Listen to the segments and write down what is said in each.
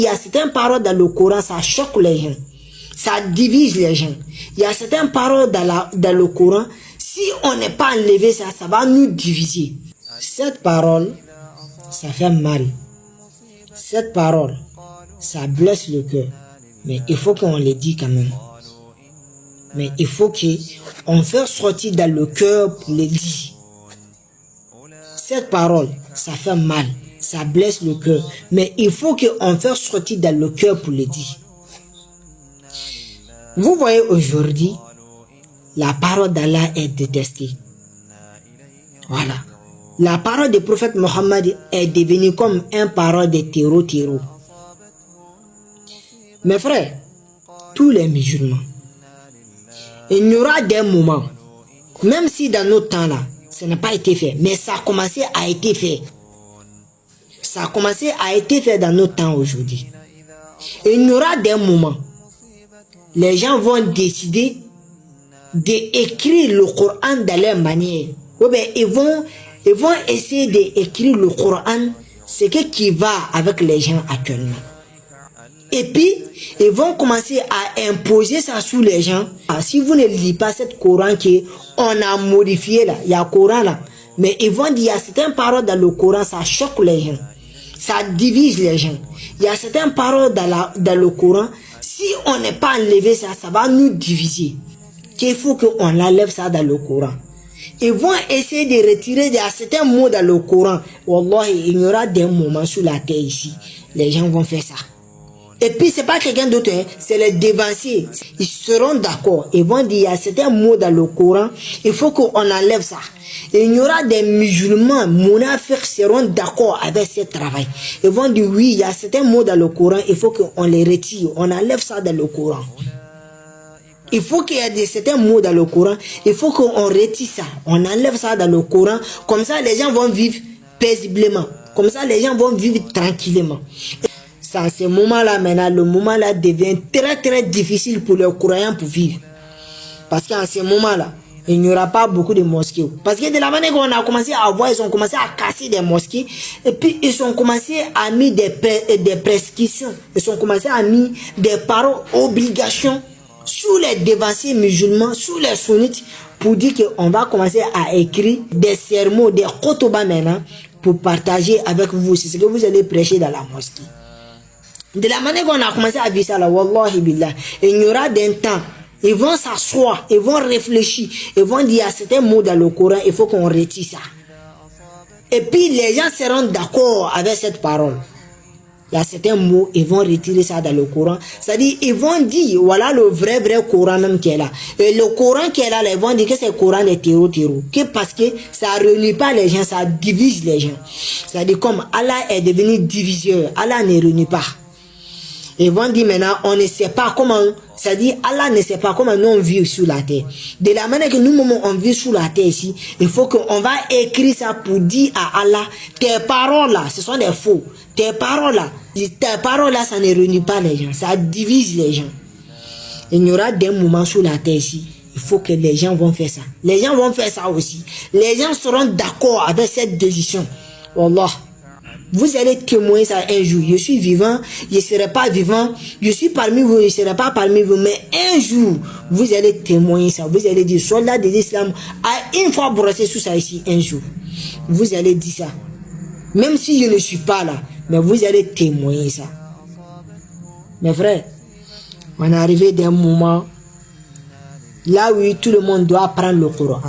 Il y a certaines paroles dans le Coran, ça choque les gens. Ça divise les gens. Il y a certaines paroles dans le Coran, si on n'est pas enlevé ça, ça va nous diviser. Cette parole, ça fait mal. Cette parole, ça blesse le cœur. Mais il faut qu'on le dise quand même. Mais il faut qu'on fasse sortir dans le cœur pour le dire. Cette parole, ça fait mal. Ça blesse le cœur. Mais il faut qu'on fasse sortir dans le cœur pour le dire. Vous voyez aujourd'hui, la parole d'Allah est détestée. Voilà. La parole du prophète Mohammed est devenue comme une parole de terreau. Mes frères, tous les musulmans, il y aura des moments, même si dans notre temps là, ça n'a pas été fait, mais ça a commencé à être fait. Ça a commencé à être fait dans notre temps aujourd'hui. Il y aura des moments, les gens vont décider d'écrire le Coran de leur manière. Ou bien ils vont essayer d'écrire le Coran, ce qui va avec les gens actuellement. Et puis, ils vont commencer à imposer ça sur les gens. Si vous ne lisez pas cette Coran qu'on a modifié là, il y a Coran là, mais ils vont dire, il y a certaines paroles dans le Coran, ça choque les gens. Ça divise les gens. Il y a certaines paroles dans le Coran, si on n'est pas enlevé ça, ça va nous diviser. Qu'il faut qu'on enlève ça dans le Coran. Ils vont essayer de retirer certains mots dans le Coran. Wallahi, il y aura des moments sur la terre ici. Les gens vont faire ça. Et puis, c'est pas quelqu'un d'autre, hein, c'est les dévanciers. Ils seront d'accord. Ils vont dire, il y a certains mots dans le Coran, il faut qu'on enlève ça. Et il y aura des musulmans, munafiqs, seront d'accord avec ce travail. Ils vont dire, oui, il y a certains mots dans le Coran, il faut qu'on les retire. On enlève ça dans le Coran. Il faut qu'il y ait certains mots dans le Coran, il faut qu'on retire ça. On enlève ça dans le Coran. Comme ça, les gens vont vivre paisiblement. Comme ça, les gens vont vivre tranquillement. À ce moment-là, maintenant, le moment-là devient très difficile pour les croyants pour vivre. Parce qu'en ce moment-là, il n'y aura pas beaucoup de mosquées. Parce que de la manière qu'on a commencé à voir, ils ont commencé à casser des mosquées. Et puis, ils ont commencé à mettre des prescriptions. Ils ont commencé à mettre des paroles obligations sur les dévanciers musulmans, sur les sunnites, pour dire qu'on va commencer à écrire des sermons, des khotobas maintenant, pour partager avec vous. C'est ce que vous allez prêcher dans la mosquée. De la manière qu'on a commencé à vivre ça là, wallahi billah, il y aura des temps, ils vont s'asseoir, ils vont réfléchir, ils vont dire à certains mots dans le Coran, il faut qu'on retire ça. Et puis les gens seront d'accord avec cette parole. Il y a certains mots, ils vont retirer ça dans le Coran. C'est-à-dire, ils vont dire, voilà le vrai Coran même qui est là. Et le Coran qui est là, ils vont dire que c'est le Coran des terreau. Que parce que ça ne réunit pas les gens, ça divise les gens. C'est-à-dire, comme Allah est devenu diviseur, Allah ne réunit pas. Ils vont dire maintenant, on ne sait pas comment, c'est-à-dire Allah ne sait pas comment nous on vit sur la terre. De la manière que nous on vit sur la terre ici, il faut qu'on va écrire ça pour dire à Allah, tes paroles là, ce sont des faux. Tes paroles là, ça ne réunit pas les gens, ça divise les gens. Il y aura des moments sur la terre ici, il faut que les gens vont faire ça. Les gens vont faire ça aussi. Les gens seront d'accord avec cette décision. Wallah. Vous allez témoigner ça un jour. Je suis vivant, je ne serai pas vivant. Je suis parmi vous, je ne serai pas parmi vous. Mais un jour, vous allez témoigner ça. Vous allez dire, soldat de l'islam a une fois brossé sur ça ici, un jour. Vous allez dire ça. Même si je ne suis pas là, mais vous allez témoigner ça. Mes frères, on est arrivé d'un moment là où tout le monde doit prendre le Coran.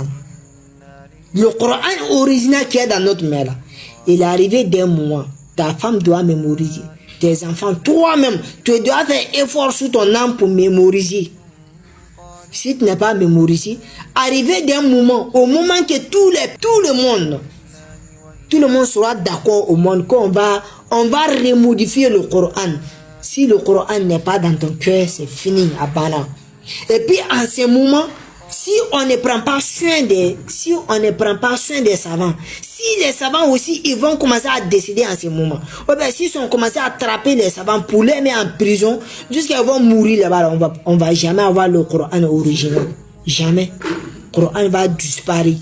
Le Coran original qui est dans notre main là. Il est arrivé d'un moment, ta femme doit mémoriser, tes enfants, toi-même, tu dois faire effort sur ton âme pour mémoriser. Si tu n'es pas mémorisé, arrivé d'un moment, au moment que tout le monde sera d'accord au monde, qu'on va remodifier le Coran. Si le Coran n'est pas dans ton cœur, c'est fini, à Bana. Et puis en ce moment, si on ne prend pas soin des savants, si les savants aussi, ils vont commencer à décider en ce moment. Ou bien s'ils ont commencé à attraper les savants pour les mettre en prison, jusqu'à qu'ils vont mourir là-bas, on va jamais avoir le Coran original. Jamais. Le Coran va disparaître.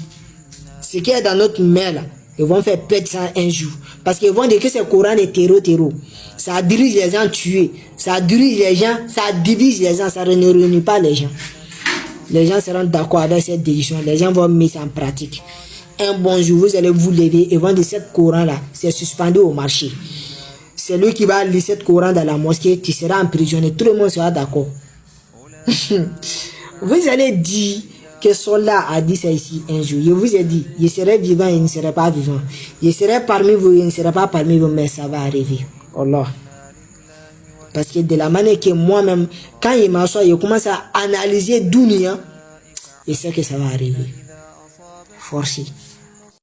Ce qui est dans notre main là, ils vont faire perdre ça un jour. Parce qu'ils vont dire que c'est Coran et terreau. Ça dirige les gens tués. Ça dirige les gens, ça divise les gens, ça ne réunit pas les gens. Les gens seront d'accord avec cette décision. Les gens vont mettre ça en pratique. Un bon jour, vous allez vous lever et vont dire cette Coran-là, c'est suspendu au marché. C'est lui qui va lire cette Coran dans la mosquée, tu seras emprisonné. Tout le monde sera d'accord. Vous allez dire que Soldat a dit ça ici un jour. Je vous ai dit, je serai vivant et il ne serai pas vivant. Je serai parmi vous et il ne serai pas parmi vous, mais ça va arriver. Allah. Parce que de la manière que moi-même, quand il m'assoit, je commence à analyser Dunia, je sais que ça va arriver. Forcé.